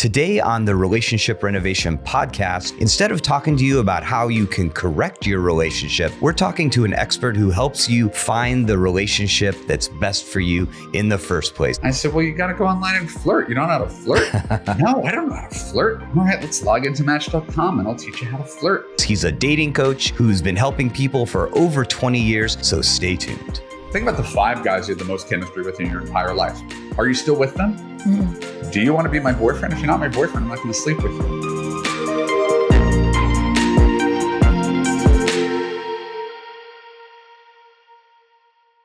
Today on the Relationship Renovation podcast, instead of talking to you about how you can correct your relationship, we're talking to an expert who helps you find the relationship that's best for you in the first place. I said, well, you got to go online and flirt. You don't know how to flirt? No, I don't know how to flirt. All right, let's log into Match.com and I'll teach you how to flirt. He's a dating coach who's been helping people for over 20 years, so stay tuned. Think about the 5 guys you had the most chemistry with in your entire life. Are you still with them? Mm-hmm. Do you want to be my boyfriend? If you're not my boyfriend, I'm not going to sleep with you.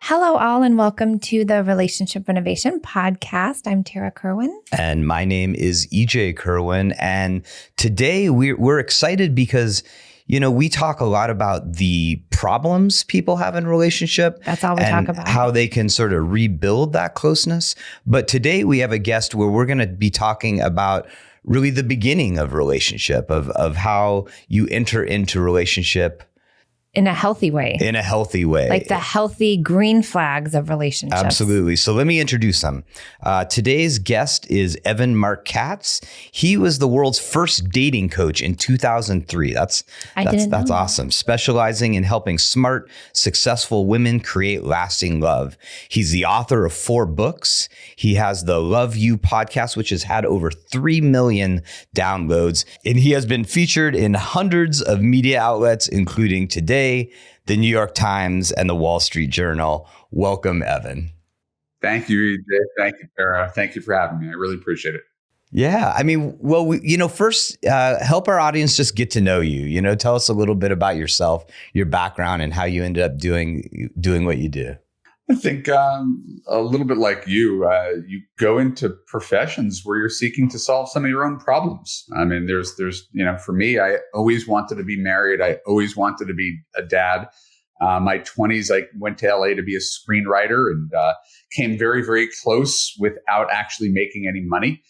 Hello, all, and welcome to the Relationship Renovation podcast. I'm Tarha Kerwin. And my name is EJ Kerwin. And today we're excited because we talk a lot about the problems people have in relationship. That's all we talk about. How they can sort of rebuild that closeness. But today we have a guest where we're going to be talking about really the beginning of relationship, of how you enter into relationship. In a healthy way. In a healthy way. Like the healthy green flags of relationships. Absolutely. So let me introduce them. Today's guest is Evan Mark Katz. He was the world's first dating coach in 2003. That's awesome. Specializing in helping smart, successful women create lasting love. He's the author of 4 books. He has the Love You podcast, which has had over 3 million downloads. And he has been featured in hundreds of media outlets, including Today, the New York Times, and the Wall Street Journal. Welcome, Evan. Thank you, EJ. Thank you, Tarha. Thank you for having me. I really appreciate it. Yeah. I mean, well, first, help our audience just get to know you. Tell us a little bit about yourself, your background, and how you ended up doing what you do. I think a little bit like you go into professions where you're seeking to solve some of your own problems. I mean, there's for me, I always wanted to be married. I always wanted to be a dad. My 20s, I went to LA to be a screenwriter and came very, very close without actually making any money.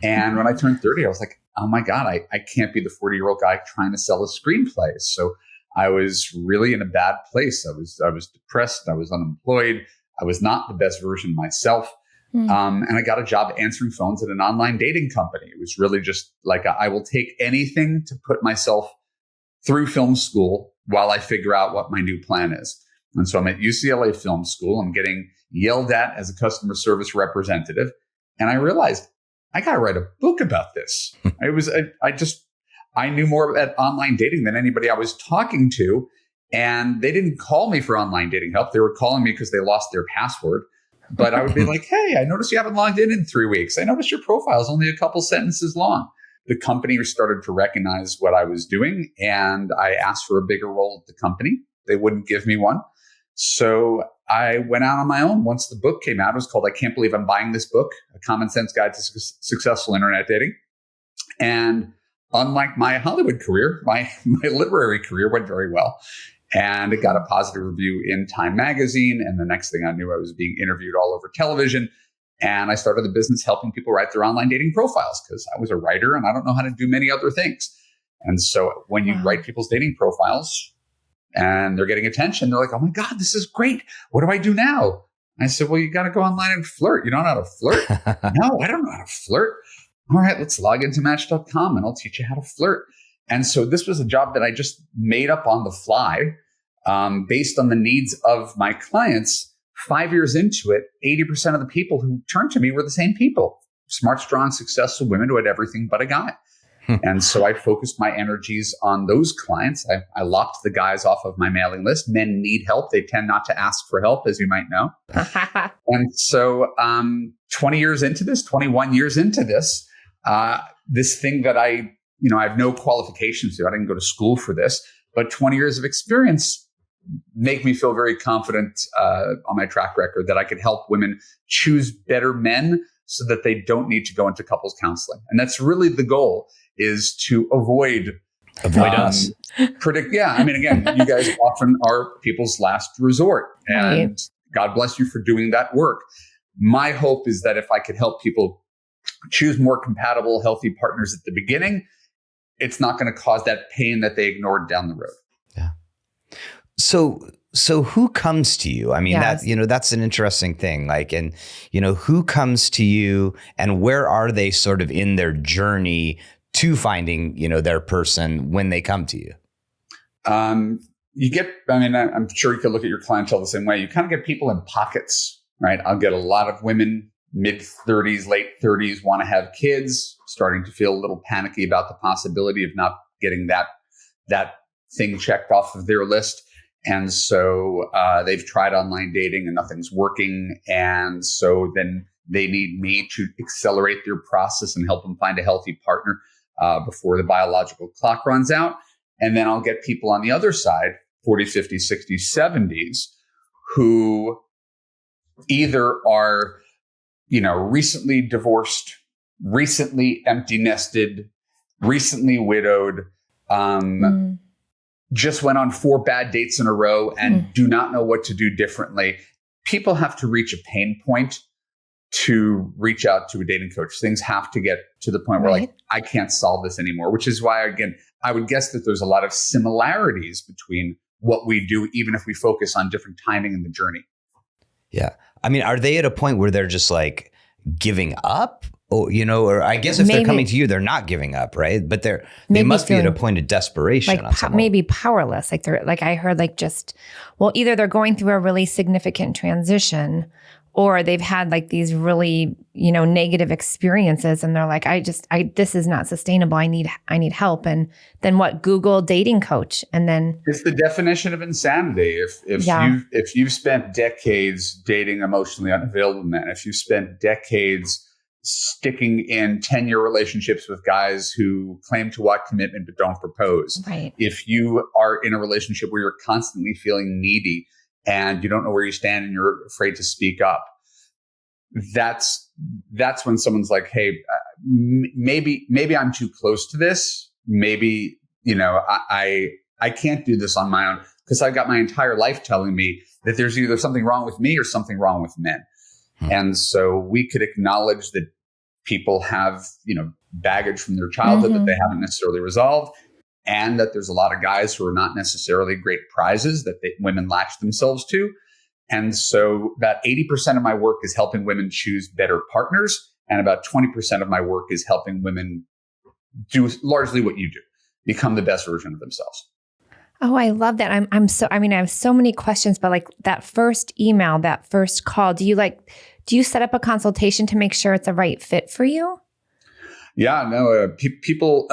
And when I turned 30, I was like, oh my God, I can't be the 40-year-old guy trying to sell a screenplay. So I was really in a bad place. I was depressed. I was unemployed. I was not the best version of myself. And I got a job answering phones at an online dating company. It was really just like, I will take anything to put myself through film school while I figure out what my new plan is. And so I'm at UCLA Film School. I'm getting yelled at as a customer service representative. And I realized I got to write a book about this. I knew more about online dating than anybody I was talking to. And they didn't call me for online dating help. They were calling me because they lost their password. But I would be like, hey, I noticed you haven't logged in 3 weeks. I noticed your profile is only a couple sentences long. The company started to recognize what I was doing. And I asked for a bigger role at the company. They wouldn't give me one. So I went out on my own once the book came out. It was called I Can't Believe I'm Buying This Book, A Common Sense Guide to Successful Internet Dating. And unlike my Hollywood career, my literary career went very well. And it got a positive review in Time magazine. And the next thing I knew, I was being interviewed all over television. And I started the business helping people write their online dating profiles because I was a writer and I don't know how to do many other things. And so when you write people's dating profiles and they're getting attention, they're like, oh my God, this is great. What do I do now? I said, well, you got to go online and flirt. You don't know how to flirt? No, I don't know how to flirt. All right, let's log into Match.com and I'll teach you how to flirt. And so this was a job that I just made up on the fly based on the needs of my clients. 5 years into it, 80% of the people who turned to me were the same people. Smart, strong, successful women who had everything but a guy. And so I focused my energies on those clients. I locked the guys off of my mailing list. Men need help. They tend not to ask for help, as you might know. And so 21 years into this, this thing that I have no qualifications to. I didn't go to school for this, but 20 years of experience make me feel very confident on my track record that I could help women choose better men so that they don't need to go into couples counseling. And that's really the goal, is to avoid us. I mean, again, you guys often are people's last resort, and God bless you for doing that work. My hope is that if I could help people choose more compatible, healthy partners at the beginning, it's not going to cause that pain that they ignored down the road. Yeah. So So who comes to you? I mean, Yes. that's an interesting thing. Like, and, who comes to you and where are they sort of in their journey to finding, their person when they come to you? I'm sure you could look at your clientele the same way. You kind of get people in pockets, right? I'll get a lot of women, mid-30s, late 30s, want to have kids, starting to feel a little panicky about the possibility of not getting that thing checked off of their list. And so they've tried online dating and nothing's working. And so then they need me to accelerate their process and help them find a healthy partner before the biological clock runs out. And then I'll get people on the other side, 40s, 50s, 60s, 70s, who either are, recently divorced, recently empty nested, recently widowed, just went on 4 bad dates in a row and do not know what to do differently. People have to reach a pain point to reach out to a dating coach. Things have to get to the point where like, I can't solve this anymore, which is why, again, I would guess that there's a lot of similarities between what we do, even if we focus on different timing in the journey. Yeah. I mean, are they at a point where they're just like giving up? Or I guess if they're coming to you, they're not giving up, right? But they must be at a point of desperation. Like maybe powerless. Like they're like, I heard like either they're going through a really significant transition or they've had like these really, negative experiences and they're like, this is not sustainable. I need help. And then what? Google dating coach. And then it's the definition of insanity. If you've spent decades dating emotionally unavailable men, if you've spent decades sticking in 10-year relationships with guys who claim to want commitment but don't propose. Right. If you are in a relationship where you're constantly feeling needy and you don't know where you stand and you're afraid to speak up, that's when someone's like, hey, maybe I'm too close to this. Maybe, I can't do this on my own because I've got my entire life telling me that there's either something wrong with me or something wrong with men. And so we could acknowledge that people have, baggage from their childhood that they haven't necessarily resolved, and that there's a lot of guys who are not necessarily great prizes that women latch themselves to. And so about 80% of my work is helping women choose better partners, and about 20% of my work is helping women do largely what you do, become the best version of themselves. Oh, I love that. I have so many questions, but like that first email, that first call, do you set up a consultation to make sure it's a right fit for you? Yeah, no, people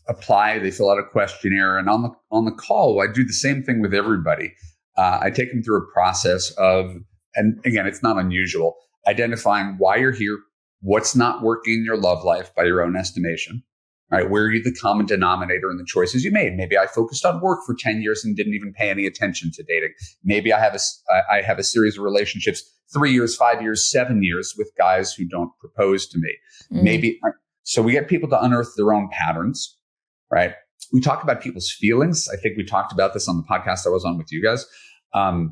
apply, they fill out a questionnaire, and on the call, I do the same thing with everybody. I take them through a process of, and again, it's not unusual, identifying why you're here, what's not working in your love life by your own estimation. Right? Where are you the common denominator in the choices you made? Maybe I focused on work for 10 years and didn't even pay any attention to dating. Maybe I have a series of relationships, 3 years, 5 years, 7 years with guys who don't propose to me. So we get people to unearth their own patterns, right? We talk about people's feelings. I think we talked about this on the podcast I was on with you guys. I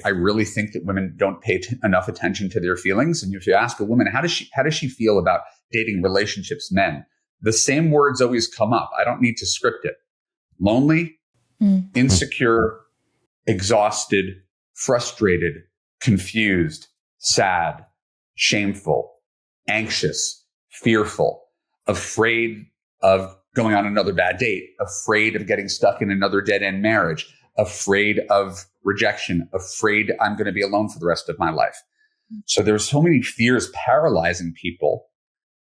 really think that women don't pay enough attention to their feelings. And if you ask a woman, how does she feel about dating, relationships, men? The same words always come up. I don't need to script it. Lonely, insecure, exhausted, frustrated, confused, sad, shameful, anxious, fearful, afraid of going on another bad date, afraid of getting stuck in another dead-end marriage, afraid of rejection, afraid I'm going to be alone for the rest of my life. So there's so many fears paralyzing people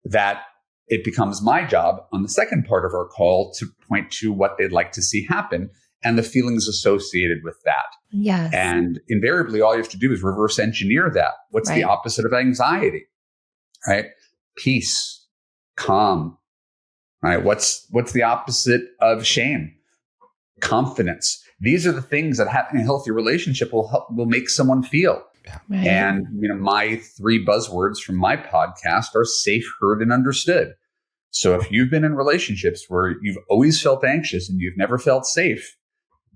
that it becomes my job on the second part of our call to point to what they'd like to see happen and the feelings associated with that. Yes. And invariably, all you have to do is reverse engineer that. What's the opposite of anxiety? Right? Peace, calm. Right? What's the opposite of shame? Confidence. These are the things that having a healthy relationship will make someone feel. Right. And my 3 buzzwords from my podcast are safe, heard, and understood. So if you've been in relationships where you've always felt anxious and you've never felt safe,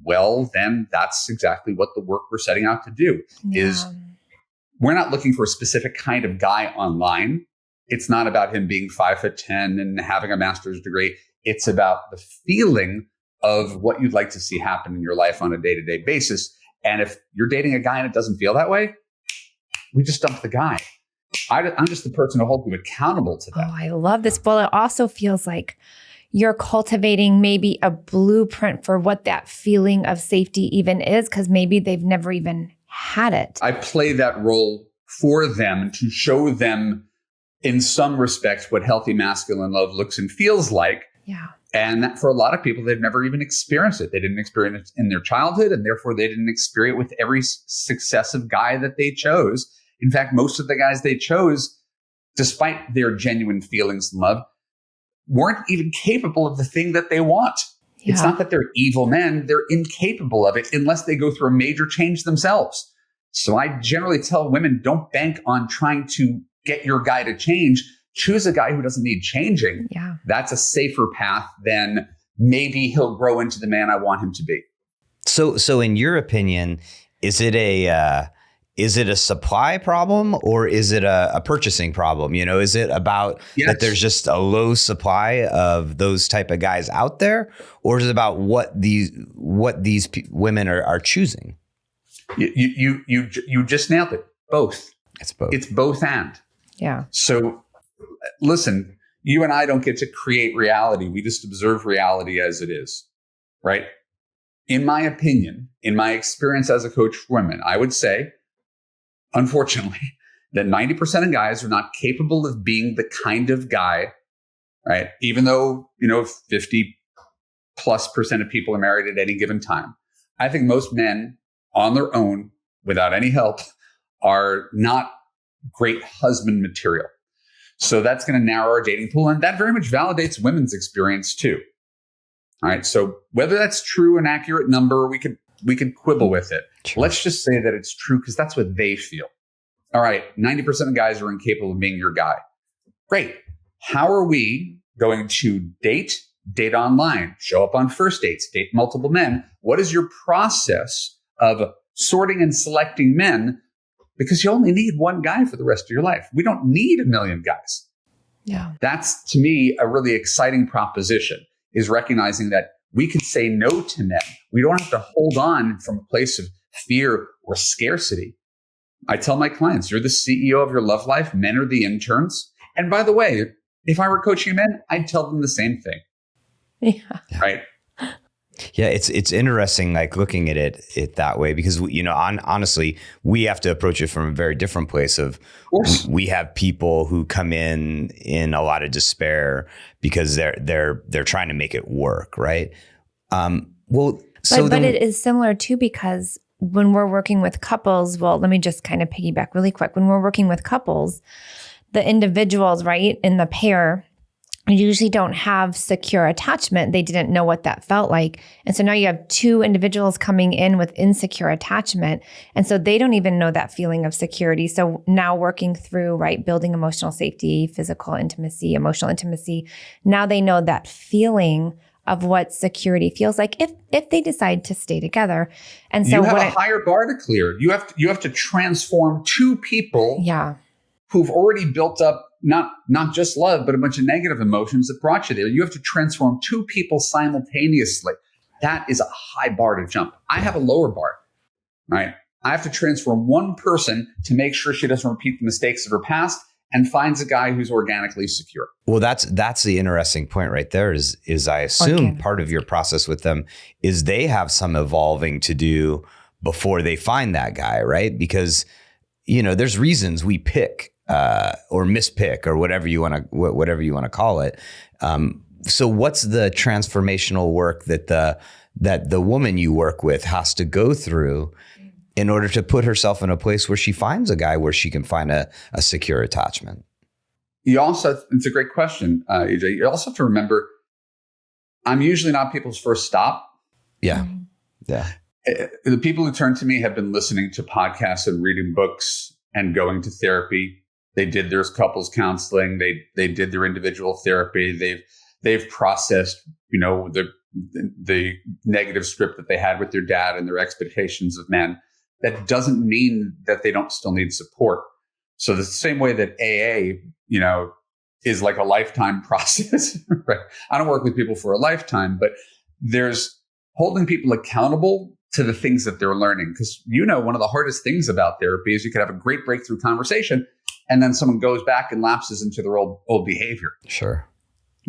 well, then that's exactly what the work we're setting out to do is. We're not looking for a specific kind of guy online. It's not about him being 5'10" and having a master's degree. It's about the feeling of what you'd like to see happen in your life on a day-to-day basis. And if you're dating a guy and it doesn't feel that way, we just dump the guy. I'm just the person who holds you accountable to that. Oh, I love this. Well, it also feels like you're cultivating maybe a blueprint for what that feeling of safety even is, because maybe they've never even had it. I play that role for them to show them in some respects what healthy masculine love looks and feels like. Yeah. And that for a lot of people, they've never even experienced it. They didn't experience it in their childhood, and therefore they didn't experience it with every successive guy that they chose. In fact, most of the guys they chose, despite their genuine feelings and love, weren't even capable of the thing that they want. Yeah. It's not that they're evil men. They're incapable of it unless they go through a major change themselves. So I generally tell women, don't bank on trying to get your guy to change. Choose a guy who doesn't need changing. Yeah. That's a safer path than maybe he'll grow into the man I want him to be. So in your opinion, is it a supply problem or is it a purchasing problem? Is it about that there's just a low supply of those type of guys out there, or is it about what these women are choosing? You just nailed it. Both. It's both. It's both and. Yeah. So listen, you and I don't get to create reality. We just observe reality as it is, right? In my opinion, in my experience as a coach for women, I would say, unfortunately, that 90% of guys are not capable of being the kind of guy, right? Even though, 50+% of people are married at any given time. I think most men on their own, without any help, are not great husband material. So that's going to narrow our dating pool. And that very much validates women's experience too. All right. So whether that's true, an accurate number, we could quibble with it. Sure. Let's just say that it's true because that's what they feel. All right. 90% of guys are incapable of being your guy. Great. How are we going to date online, show up on first dates, date multiple men? What is your process of sorting and selecting men? Because you only need one guy for the rest of your life. We don't need a million guys. Yeah. That's, to me, a really exciting proposition, is recognizing that we can say no to men. We don't have to hold on from a place of fear or scarcity. I tell my clients, you're the CEO of your love life. Men are the interns. And by the way, if I were coaching men, I'd tell them the same thing. Yeah. Right. Yeah, it's interesting, like looking at it that way, because honestly, we have to approach it from a very different place. Of we have people who come in a lot of despair because they're trying to make it work, right? But it is similar too, because when we're working with couples, well, let me just kind of piggyback really quick. When we're working with couples, the individuals, right, in the pair usually don't have secure attachment. They didn't know what that felt like. And so now you have two individuals coming in with insecure attachment. And so they don't even know that feeling of security. So now working through, right, building emotional safety, physical intimacy, emotional intimacy, now they know that feeling of what security feels like if they decide to stay together. And so you have a higher bar to clear. You have to transform two people who've already built up not just love, but a bunch of negative emotions that brought you there. You have to transform two people simultaneously. That is a high bar to jump. I have a lower bar, right? I have to transform one person to make sure she doesn't repeat the mistakes of her past and finds a guy who's organically secure. Well, that's the interesting point right there is I assume part of your process with them is they have some evolving to do before they find that guy, right? Because, there's reasons we pick or mispick or whatever you want to call it. So what's the transformational work that the woman you work with has to go through in order to put herself in a place where she finds a guy where she can find a secure attachment? It's a great question, EJ. You also have to remember, I'm usually not people's first stop. Yeah. Yeah. The people who turn to me have been listening to podcasts and reading books and going to therapy. They did their couples counseling. They did their individual therapy. They've processed, the negative script that they had with their dad and their expectations of men. That doesn't mean that they don't still need support. So the same way that AA, is like a lifetime process, right? I don't work with people for a lifetime, but there's holding people accountable to the things that they're learning. Because, one of the hardest things about therapy is you could have a great breakthrough conversation and then someone goes back and lapses into their old behavior. Sure.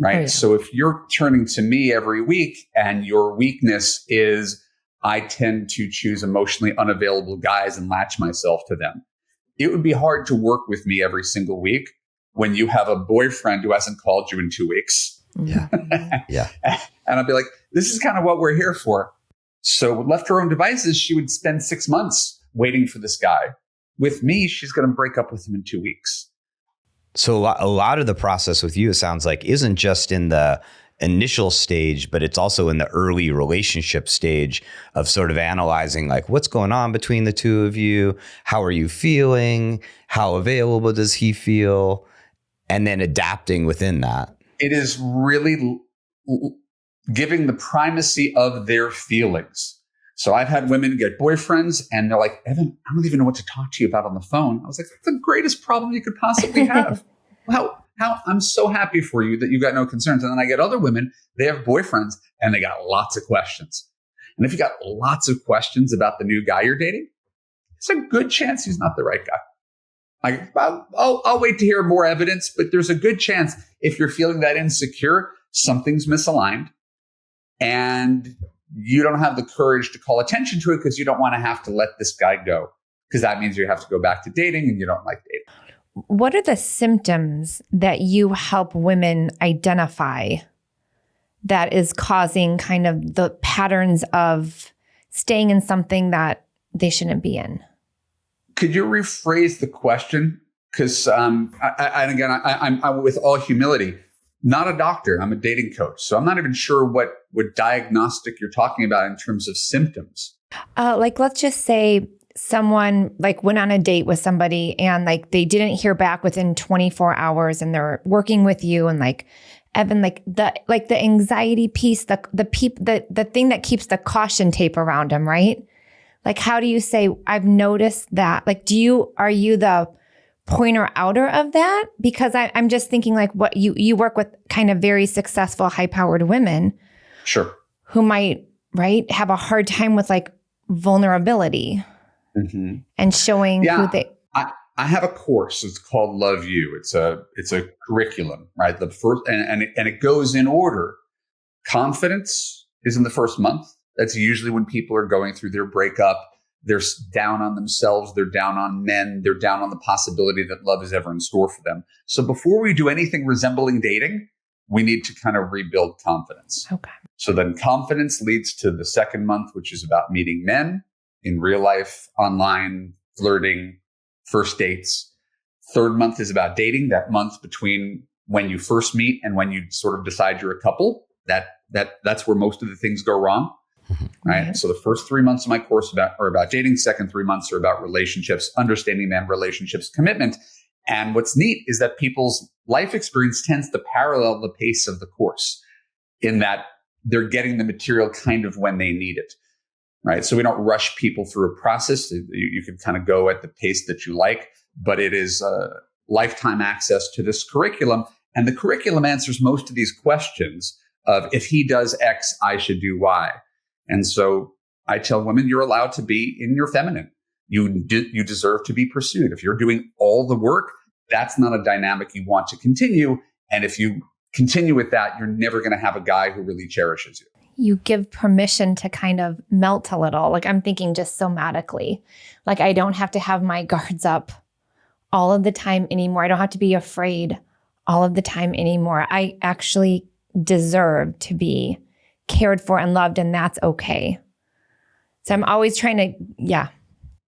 Right. Oh, yeah. So if you're turning to me every week and your weakness is I tend to choose emotionally unavailable guys and latch myself to them, it would be hard to work with me every single week when you have a boyfriend who hasn't called you in 2 weeks. Yeah. Yeah. And I'd be like, this is kind of what we're here for. So left to her own devices, she would spend 6 months waiting for this guy. With me, she's going to break up with him in 2 weeks. So a lot of the process with you, it sounds like, isn't just in the initial stage, but it's also in the early relationship stage of sort of analyzing like what's going on between the two of you. How are you feeling? How available does he feel? And then adapting within that. It is really giving the primacy of their feelings. So I've had women get boyfriends and they're like, Evan, I don't even know what to talk to you about on the phone. I was like, that's the greatest problem you could possibly have. How I'm so happy for you that you got no concerns. And then I get other women, they have boyfriends and they got lots of questions. And if you got lots of questions about the new guy you're dating, it's a good chance he's not the right guy. I'll wait to hear more evidence, but there's a good chance if you're feeling that insecure, something's misaligned and you don't have the courage to call attention to it because you don't want to have to let this guy go, because that means you have to go back to dating and you don't like dating. What are the symptoms that you help women identify that is causing kind of the patterns of staying in something that they shouldn't be in? Could you rephrase the question? Because I'm with all humility, not a doctor. I'm a dating coach. So I'm not even sure what diagnostic you're talking about in terms of symptoms. Like, let's just say someone like went on a date with somebody and like they didn't hear back within 24 hours and they're working with you and like, Evan, like the anxiety piece, the thing that keeps the caution tape around them, right? Like, how do you say, I've noticed that? Like, are you the pointer outer of that? Because I'm just thinking like what you work with kind of very successful, high-powered women. Sure. Who might, right, have a hard time with like vulnerability and showing who they. I have a course. It's called Love You. It's a curriculum, right? The first and it goes in order. Confidence is in the first month. That's usually when people are going through their breakup. They're down on themselves. They're down on men. They're down on the possibility that love is ever in store for them. So before we do anything resembling dating, we need to kind of rebuild confidence. Okay. So then confidence leads to the second month, which is about meeting men in real life, online, flirting, first dates. Third month is about dating, that month between when you first meet and when you sort of decide you're a couple. That's where most of the things go wrong. Right. Mm-hmm. So the first 3 months of my course are about dating. Second 3 months are about relationships, understanding men, relationships, commitment. And what's neat is that people's life experience tends to parallel the pace of the course in that they're getting the material kind of when they need it. Right. So we don't rush people through a process. You can kind of go at the pace that you like, but it is lifetime access to this curriculum. And the curriculum answers most of these questions of if he does X, I should do Y. And so I tell women, you're allowed to be in your feminine. You deserve to be pursued. If you're doing all the work, that's not a dynamic you want to continue. And if you continue with that, you're never going to have a guy who really cherishes you. You give permission to kind of melt a little. Like I'm thinking just somatically, like I don't have to have my guards up all of the time anymore. I don't have to be afraid all of the time anymore. I actually deserve to be cared for and loved, and that's okay. So I'm always trying to, yeah.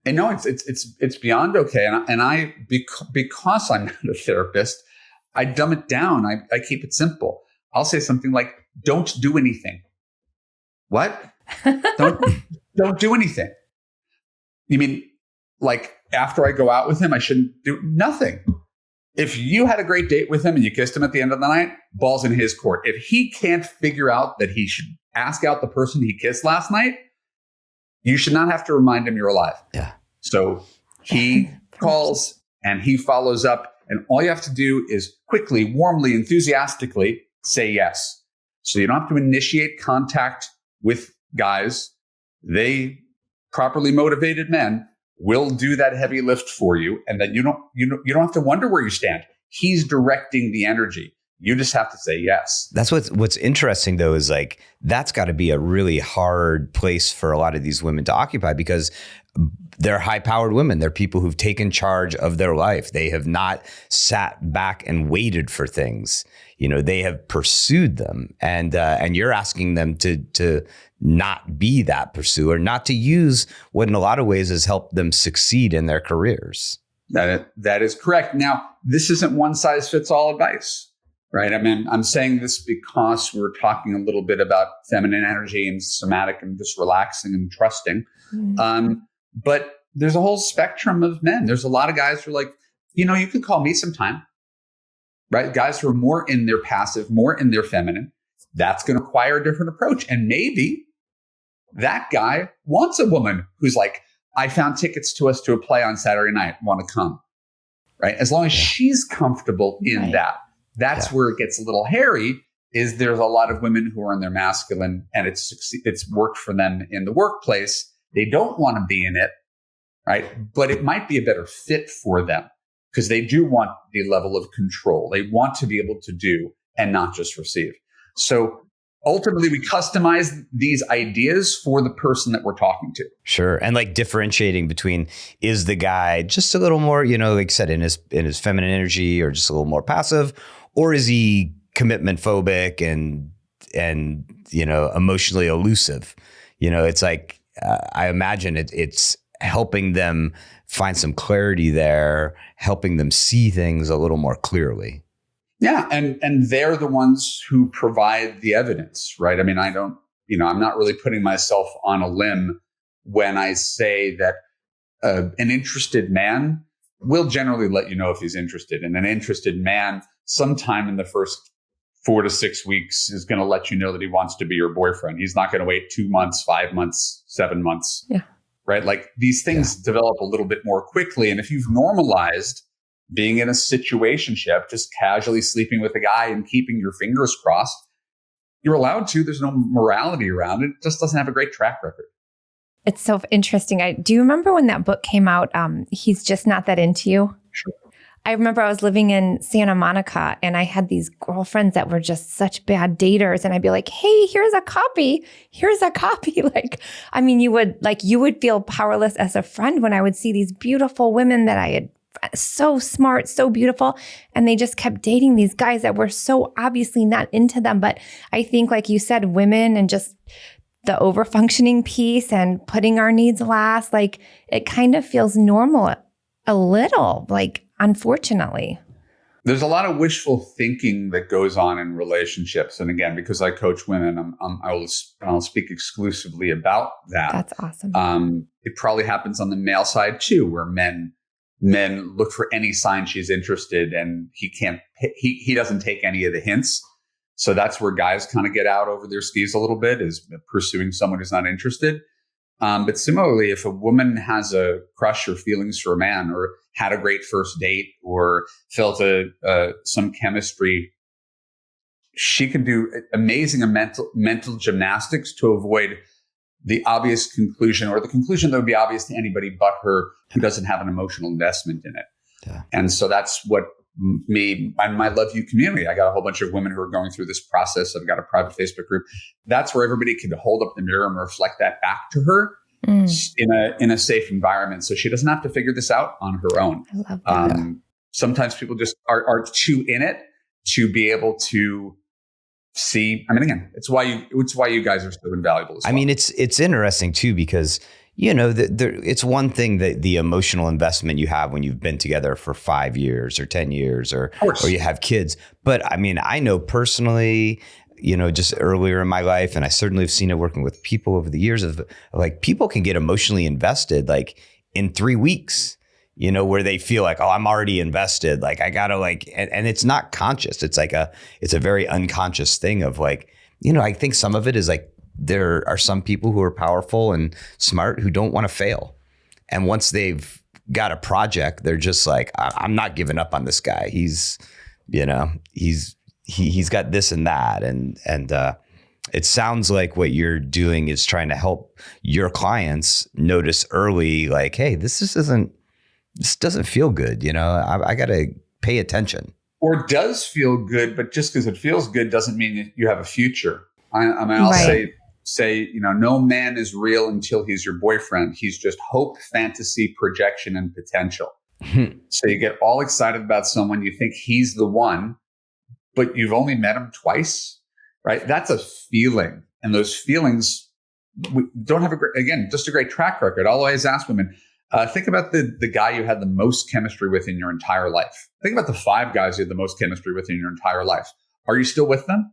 And no, it's beyond okay. And I because I'm not a therapist, I dumb it down. I keep it simple. I'll say something like, "Don't do anything." What? Don't do anything. You mean like after I go out with him, I shouldn't do nothing? If you had a great date with him and you kissed him at the end of the night, ball's in his court. If he can't figure out that he should ask out the person he kissed last night, you should not have to remind him you're alive. Yeah. So he calls and he follows up, and all you have to do is quickly, warmly, enthusiastically say yes. So you don't have to initiate contact with guys. They, properly motivated men, will do that heavy lift for you. And then you don't have to wonder where you stand. He's directing the energy. You just have to say yes. That's what's interesting though, is like, that's got to be a really hard place for a lot of these women to occupy, because they're high-powered women. They're people who've taken charge of their life. They have not sat back and waited for things. They have pursued them, and you're asking them to not be that pursuer, not to use what in a lot of ways has helped them succeed in their careers. That is correct. Now, this isn't one size fits all advice, right? I mean, I'm saying this because we're talking a little bit about feminine energy and somatic and just relaxing and trusting. Mm-hmm. But there's a whole spectrum of men. There's a lot of guys who are like, you can call me sometime, right? Guys who are more in their passive, more in their feminine. That's going to require a different approach. And maybe that guy wants a woman who's like, I found tickets to a play on Saturday night, want to come, right? As long as she's comfortable in that. That's where it gets a little hairy, is there's a lot of women who are in their masculine and it's worked for them in the workplace. They don't want to be in it, right? But it might be a better fit for them because they do want the level of control. They want to be able to do and not just receive. So ultimately, we customize these ideas for the person that we're talking to. Sure. And like differentiating between, is the guy just a little more, like I said, in his feminine energy, or just a little more passive, or is he commitment-phobic and emotionally elusive? It's like, I imagine it's helping them find some clarity there, helping them see things a little more clearly. Yeah. And they're the ones who provide the evidence, right? I mean, I'm not really putting myself on a limb when I say that an interested man will generally let you know if he's interested. And an interested man, sometime in the first 4 to 6 weeks, is going to let you know that he wants to be your boyfriend. He's not going to wait 2 months, 5 months, 7 months. Yeah. Right? Like, these things develop a little bit more quickly. And if you've normalized being in a situationship, just casually sleeping with a guy and keeping your fingers crossed, you're allowed to. There's no morality around it. It just doesn't have a great track record. It's so interesting. Do you remember when that book came out, He's Just Not That Into You? Sure. I remember I was living in Santa Monica and I had these girlfriends that were just such bad daters. And I'd be like, hey, here's a copy. Like, I mean, you would feel powerless as a friend when I would see these beautiful women that I had, so smart, so beautiful. And they just kept dating these guys that were so obviously not into them. But I think, like you said, women and just the overfunctioning piece and putting our needs last, like, it kind of feels normal a little, like, unfortunately. There's a lot of wishful thinking that goes on in relationships. And again, because I coach women, I'll speak exclusively about that. That's awesome. It probably happens on the male side too, where men look for any sign she's interested, and he doesn't take any of the hints. So that's where guys kind of get out over their skis a little bit, is pursuing someone who's not interested. But similarly, if a woman has a crush or feelings for a man, or had a great first date, or felt some chemistry, she can do amazing mental gymnastics to avoid the obvious conclusion, or the conclusion that would be obvious to anybody but her, who doesn't have an emotional investment in it. Yeah. And so that's what me and my Love You community, I got a whole bunch of women who are going through this process. I've got a private Facebook group. That's where everybody can hold up the mirror and reflect that back to her in a safe environment, so she doesn't have to figure this out on her own. I love that. Sometimes people just are too in it to be able to see. I mean, again, it's why you guys are so invaluable as well. I mean, it's interesting too, because it's one thing that the emotional investment you have when you've been together for 5 years or 10 years or you have kids. But I mean, I know personally, just earlier in my life, and I certainly have seen it working with people over the years, of like, people can get emotionally invested like in 3 weeks, where they feel like, oh, I'm already invested. Like, I gotta and it's not conscious. It's like it's a very unconscious thing of like, I think some of it is like, there are some people who are powerful and smart who don't want to fail. And once they've got a project, they're just like, I'm not giving up on this guy. He's he's got this and that. And it sounds like what you're doing is trying to help your clients notice early, like, hey, this doesn't feel good. I got to pay attention. Or does feel good, but just because it feels good doesn't mean that you have a future. I'll say, no man is real until he's your boyfriend. He's just hope, fantasy, projection, and potential. So you get all excited about someone, you think he's the one, but you've only met him twice, right? That's a feeling. And those feelings we don't have just a great track record. I'll always ask women, think about the guy you had the most chemistry with in your entire life. Think about the 5 guys you had the most chemistry with in your entire life. Are you still with them?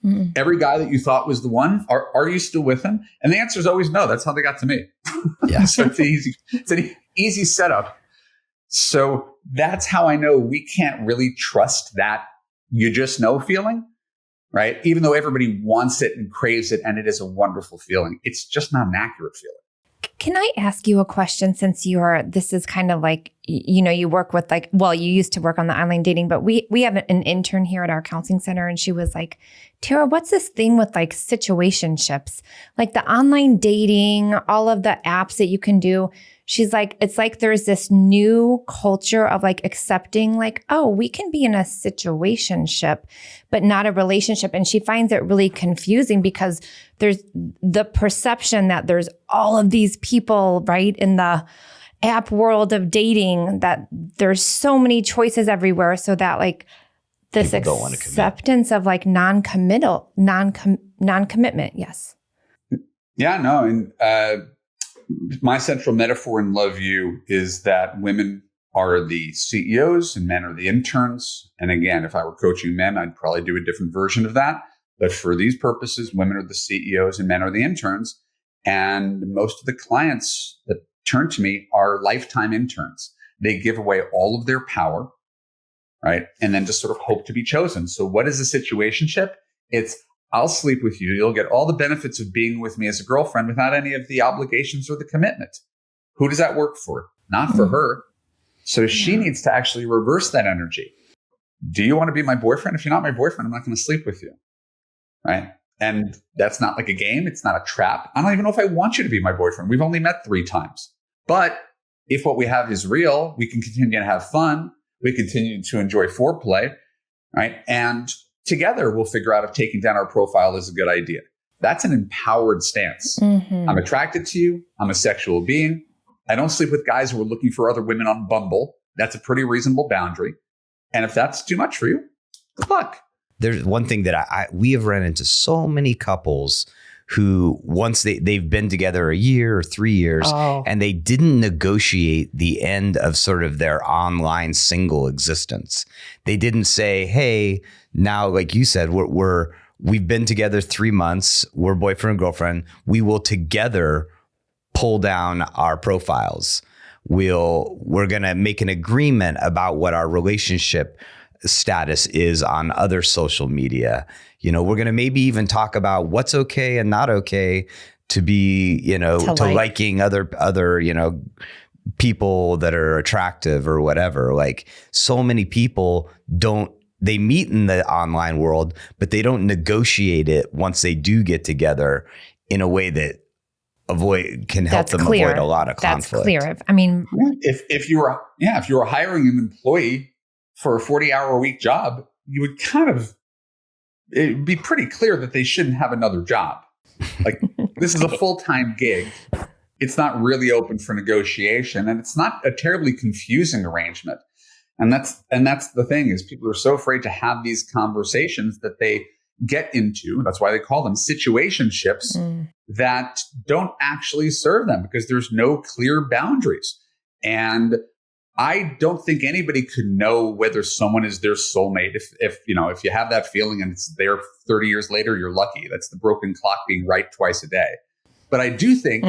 Mm-hmm. Every guy that you thought was the one, are you still with him? And the answer is always no. That's how they got to me. Yeah. So it's an easy setup. So that's how I know we can't really trust that you just know feeling, right? Even though everybody wants it and craves it, and it is a wonderful feeling. It's just not an accurate feeling. Can I ask you a question, since this is kind of like, you work with you used to work on the online dating, but we have an intern here at our counseling center, and she was like, Tarha, what's this thing with situationships? Like the online dating, all of the apps that you can do. She's like, it's like there's this new culture of accepting we can be in a situationship, but not a relationship. And she finds it really confusing because there's the perception that there's all of these people, right, in the app world of dating, that there's so many choices everywhere. So that this acceptance of non-commitment. Yes. Yeah, no. And, my central metaphor in Love You is that women are the CEOs and men are the interns. And again, if I were coaching men, I'd probably do a different version of that. But for these purposes, women are the CEOs and men are the interns. And most of the clients that turn to me are lifetime interns. They give away all of their power, right? And then just sort of hope to be chosen. So what is a situationship? It's I'll sleep with you. You'll get all the benefits of being with me as a girlfriend without any of the obligations or the commitment. Who does that work for? Not for her. So she needs to actually reverse that energy. Do you want to be my boyfriend? If you're not my boyfriend, I'm not going to sleep with you. Right? And that's not like a game. It's not a trap. I don't even know if I want you to be my boyfriend. We've only met 3 times. But if what we have is real, we can continue to have fun. We continue to enjoy foreplay. Right? And together, we'll figure out if taking down our profile is a good idea. That's an empowered stance. Mm-hmm. I'm attracted to you. I'm a sexual being. I don't sleep with guys who are looking for other women on Bumble. That's a pretty reasonable boundary. And if that's too much for you, good luck. There's one thing that we have run into so many couples who once they've been together a year or 3 years and they didn't negotiate the end of sort of their online single existence. They didn't say, hey, now, like you said, we've been together 3 months. We're boyfriend and girlfriend. We will together pull down our profiles. We're going to make an agreement about what our relationship status is on other social media. We're going to maybe even talk about what's okay and not okay to be, to liking other, people that are attractive or whatever. Like so many people they meet in the online world, but they don't negotiate it once they do get together in a way that can help them avoid a lot of conflict. That's clear. I mean, if you were hiring an employee for a 40-hour-a-week job, you would it'd be pretty clear that they shouldn't have another job. Like this is a full-time gig. It's not really open for negotiation, and it's not a terribly confusing arrangement. And that's the thing is people are so afraid to have these conversations that they get into. That's why they call them situationships that don't actually serve them because there's no clear boundaries. And I don't think anybody could know whether someone is their soulmate. If you have that feeling and it's there 30 years later, you're lucky. That's the broken clock being right twice a day. But I do think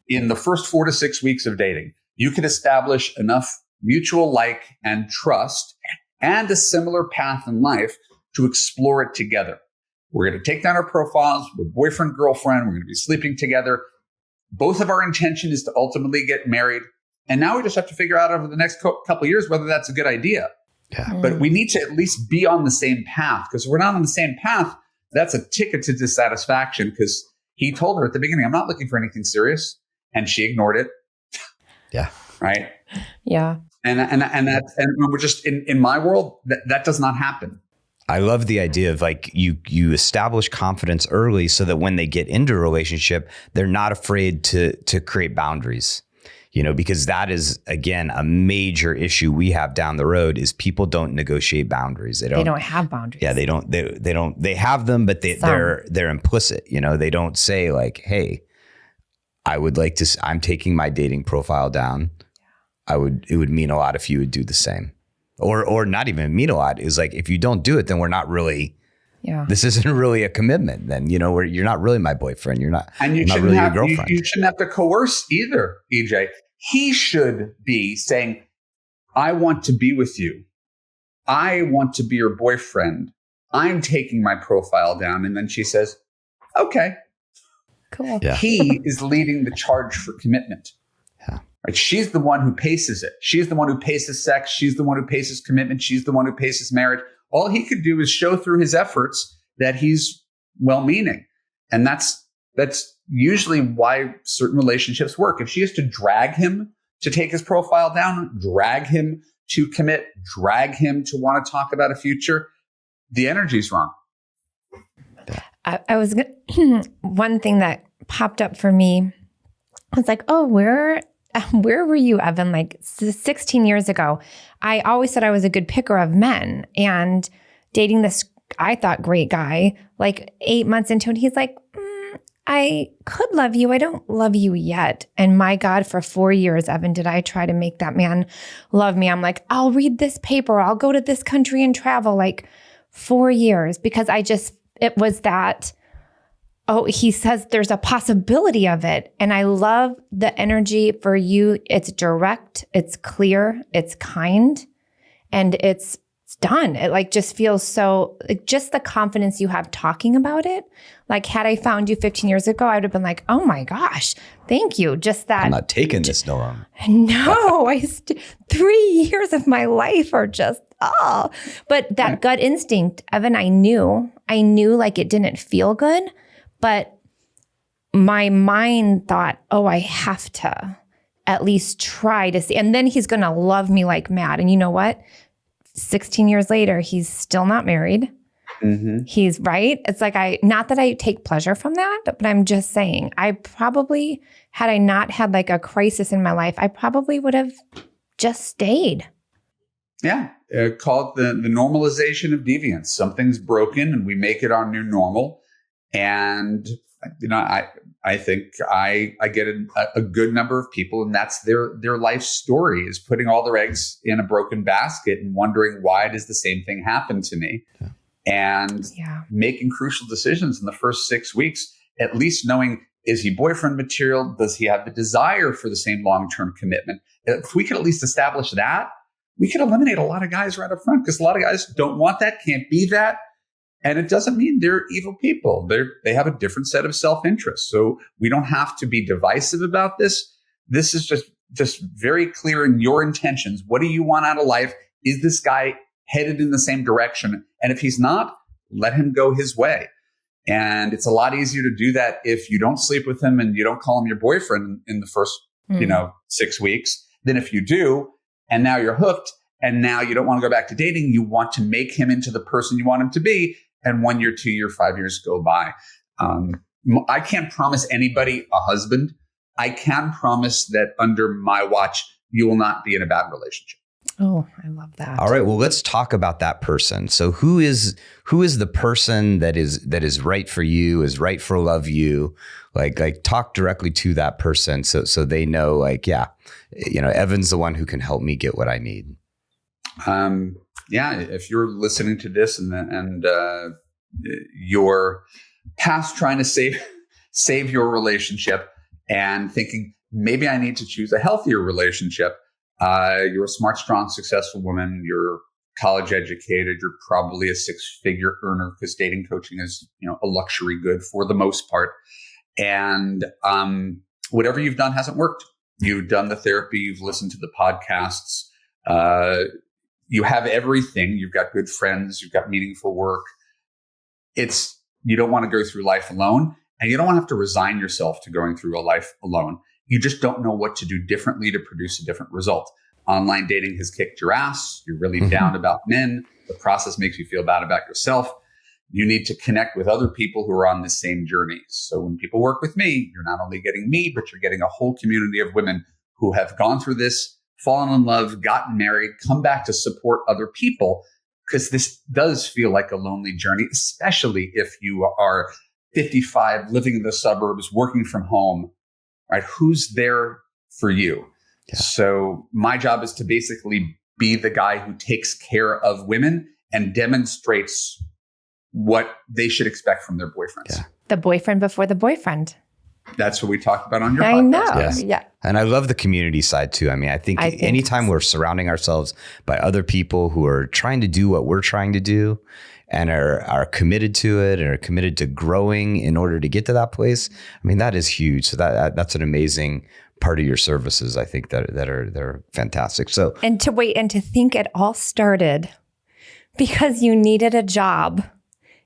in the first 4 to 6 weeks of dating, you can establish enough mutual like and trust and a similar path in life to explore it together. We're going to take down our profiles. We're boyfriend, girlfriend. We're going to be sleeping together. Both of our intention is to ultimately get married. And now we just have to figure out over the next couple of years whether that's a good idea. Yeah. But we need to at least be on the same path, because if we're not on the same path, that's a ticket to dissatisfaction, because he told her at the beginning, I'm not looking for anything serious. And she ignored it. Yeah. Right. Yeah. And we're just in my world, that does not happen. I love the idea of like you establish confidence early so that when they get into a relationship, they're not afraid to create boundaries, because that is, again, a major issue we have down the road is people don't negotiate boundaries. They don't have boundaries. Yeah, they have them, but they're implicit. They don't say like, hey, I'm taking my dating profile down. It would mean a lot if you would do the same. Or not even mean a lot is like, if you don't do it, then we're not really, this isn't really a commitment. Then, you're not really my boyfriend. You're not, and you not really your girlfriend. You shouldn't have to coerce either, EJ. He should be saying, I want to be with you. I want to be your boyfriend. I'm taking my profile down. And then she says, okay. Cool. Yeah. He is leading the charge for commitment. Yeah. Right? She's the one who paces it. She's the one who paces sex. She's the one who paces commitment. She's the one who paces marriage. All he could do is show through his efforts that he's well-meaning. And that's usually why certain relationships work. If she has to drag him to take his profile down, drag him to commit, drag him to want to talk about a future, the energy's wrong. I was one thing that popped up for me. I was like, oh, where were you, Evan? Like 16 years ago, I always said I was a good picker of men, and dating this, I thought, great guy, like 8 months into it, he's like, I could love you. I don't love you yet. And my God, for 4 years, Evan, did I try to make that man love me? I'm like, I'll read this paper. I'll go to this country and travel, like 4 years, because it was that, oh, he says there's a possibility of it. And I love the energy for you. It's direct, it's clear, it's kind, and it's done. It like just feels so, like just the confidence you have talking about it. Like had I found you 15 years ago, I would have been like, oh my gosh, thank you. Just that. I'm not taking this no longer. No, 3 years of my life are just, but that gut instinct, Evan, I knew like it didn't feel good, but my mind thought, oh, I have to at least try to see. And then he's going to love me like mad. And you know what? 16 years later, he's still not married. Mm-hmm. He's right. It's like not that I take pleasure from that, but I'm just saying I probably, had I not had like a crisis in my life, I probably would have just stayed. Yeah. Call it the normalization of deviance. Something's broken and we make it our new normal. And, I think I get a good number of people, and that's their life story, is putting all their eggs in a broken basket and wondering, why does the same thing happen to me? Yeah. And making crucial decisions in the first 6 weeks, at least knowing, is he boyfriend material? Does he have the desire for the same long-term commitment? If we could at least establish that, we could eliminate a lot of guys right up front, because a lot of guys don't want that, can't be that. And it doesn't mean they're evil people. They have a different set of self-interest. So we don't have to be divisive about this. This is just very clear in your intentions. What do you want out of life? Is this guy headed in the same direction? And if he's not, let him go his way. And it's a lot easier to do that if you don't sleep with him and you don't call him your boyfriend in the first, 6 weeks, than if you do. And now you're hooked. And now you don't want to go back to dating. You want to make him into the person you want him to be. And 1 year, 2 year, 5 years go by. I can't promise anybody a husband. I can promise that under my watch, you will not be in a bad relationship. Oh, I love that. All right. Well, let's talk about that person. So who is the person that is right for you, is right for love you? Like talk directly to that person so they know, like, Evan's the one who can help me get what I need. If you're listening to this and you're past trying to save your relationship and thinking, maybe I need to choose a healthier relationship. You're a smart, strong, successful woman. You're college educated. You're probably a 6-figure earner, because dating coaching is, a luxury good for the most part. And whatever you've done hasn't worked. You've done the therapy. You've listened to the podcasts. you have everything. You've got good friends. You've got meaningful work. You don't want to go through life alone, and you don't want to have to resign yourself to going through a life alone. You just don't know what to do differently to produce a different result. Online dating has kicked your ass. You're really down about men. The process makes you feel bad about yourself. You need to connect with other people who are on the same journey. So when people work with me, you're not only getting me, but you're getting a whole community of women who have gone through this, fallen in love, gotten married, come back to support other people, because this does feel like a lonely journey, especially if you are 55, living in the suburbs, working from home, right? Who's there for you? Yeah. So my job is to basically be the guy who takes care of women and demonstrates what they should expect from their boyfriends. Yeah. The boyfriend before the boyfriend. That's what we talked about on your podcast. I know. Yes. Yeah. And I love the community side too. I mean, I think anytime we're surrounding ourselves by other people who are trying to do what we're trying to do and are committed to it and are committed to growing in order to get to that place, I mean, that is huge. So that's an amazing part of your services, I think, they're fantastic. So and to think it all started because you needed a job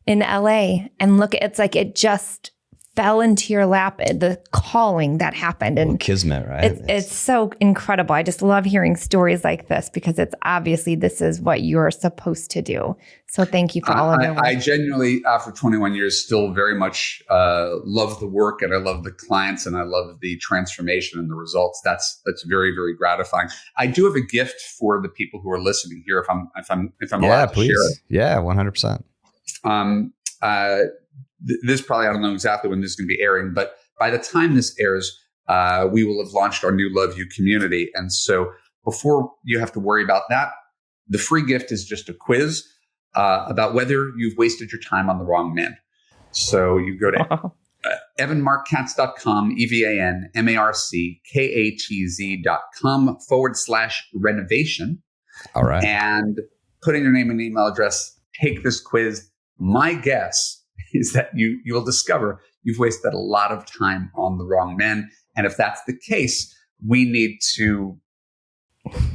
in LA, and look, it's like it just fell into your lap, the calling that happened. And kismet, right? It's so incredible. I just love hearing stories like this because it's obviously this is what you're supposed to do. So thank you for all of it. I genuinely, after 21 years, still very much love the work, and I love the clients, and I love the transformation and the results. That's very, very gratifying. I do have a gift for the people who are listening here, if I'm allowed to share it. Yeah, 100%. This probably, I don't know exactly when this is going to be airing, but by the time this airs, we will have launched our new Love You community. And so before you have to worry about that, the free gift is just a quiz about whether you've wasted your time on the wrong man. So you go to evanmarkkatz.com, evanmarkkatz.com/renovation. All right. And put in your name and email address, take this quiz. My guess is that you will discover you've wasted a lot of time on the wrong men. And if that's the case, we need to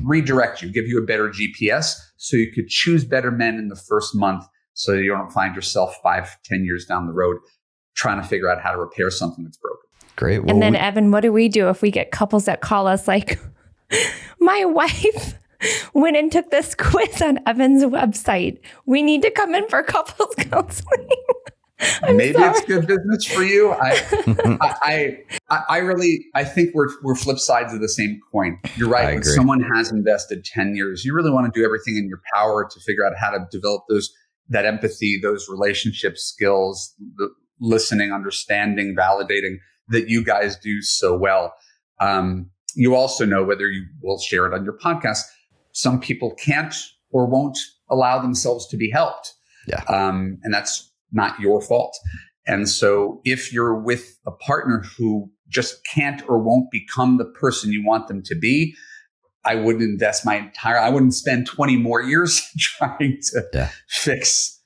redirect you, give you a better GPS so you could choose better men in the first month so you don't find yourself 5-10 years down the road trying to figure out how to repair something that's broken. Great. Well, and then Evan, what do we do if we get couples that call us like, my wife went and took this quiz on Evan's website. We need to come in for couples counseling. Maybe sorry. It's good business for you. I think we're flip sides of the same coin. You're right. When someone has invested 10 years, you really want to do everything in your power to figure out how to develop that empathy, those relationship skills, the listening, understanding, validating that you guys do so well. You also know, whether you will share it on your podcast, some people can't or won't allow themselves to be helped. Yeah. And that's not your fault. And so if you're with a partner who just can't or won't become the person you want them to be, I wouldn't spend 20 more years trying to fix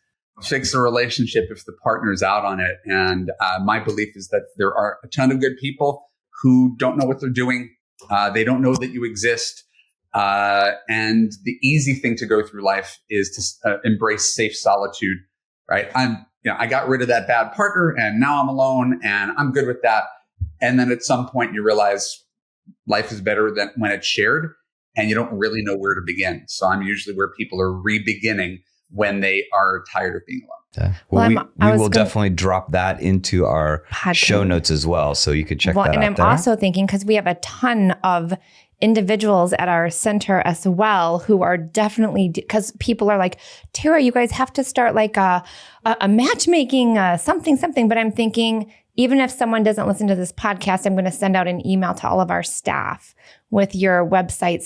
a relationship if the partner's out on it. And my belief is that there are a ton of good people who don't know what they're doing. They don't know that you exist. And the easy thing to go through life is to embrace safe solitude, right? I got rid of that bad partner and now I'm alone and I'm good with that. And then at some point you realize life is better than when it's shared and you don't really know where to begin. So I'm usually where people are re-beginning when they are tired of being alone. Yeah. Well, we will definitely drop that into our show notes as well. So you could check that out. And I'm also thinking, because we have a ton of individuals at our center as well who are definitely, because people are like, Tarha, you guys have to start like a matchmaking, something. But I'm thinking, even if someone doesn't listen to this podcast, I'm going to send out an email to all of our staff with your website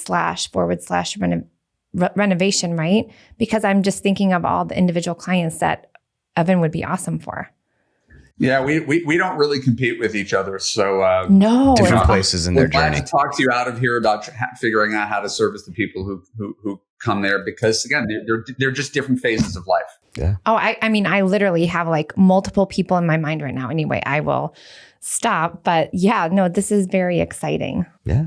//renovation, right? Because I'm just thinking of all the individual clients that Evan would be awesome for. Yeah, we don't really compete with each other. So no, different places in their journey. We're glad to talk to you out of here about figuring out how to service the people who come there, because again, they're just different phases of life. Yeah. Oh, I mean, I literally have like multiple people in my mind right now. Anyway, I will stop. But yeah, no, this is very exciting. Yeah.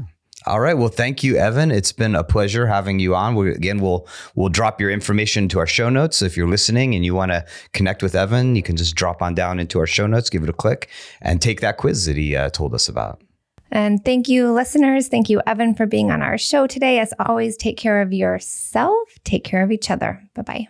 All right. Well, thank you, Evan. It's been a pleasure having you on. We'll drop your information to our show notes. So if you're listening and you want to connect with Evan, you can just drop on down into our show notes, give it a click, and take that quiz that he told us about. And thank you, listeners. Thank you, Evan, for being on our show today. As always, take care of yourself, take care of each other. Bye-bye.